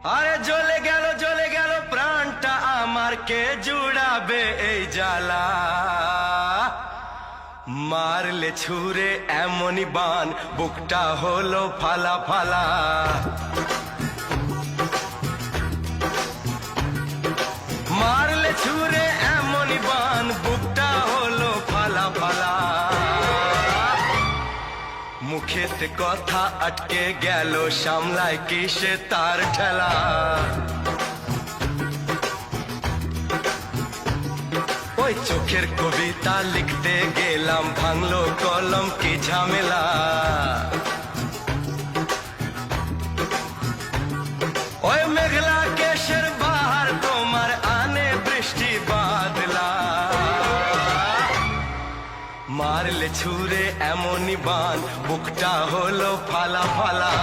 আরে জ্বলে গেল প্রাণটা আমার, কে জুড়াবে এই জ্বালা? মারলে ছুঁড়ে এমনই বান, বুকটা হলো ফালা ফালা। মারলে ছুঁড়ে এমনই বান, বুকটা হলো ফালা ফালা। মুখেতে কথা আটকে গেল, সামলায় কিসে তার ঠেলা? ওই চোখের কবিতা লিখতে গেলাম, ভাঙলো কলম কি ঝামেলা। ওই মেঘলা কেশের বাহার তোমার আনে বৃষ্টি বাদলা। মারলে ছুঁড়ে এমনই বান, বুকটা হলো ফালা ফালা।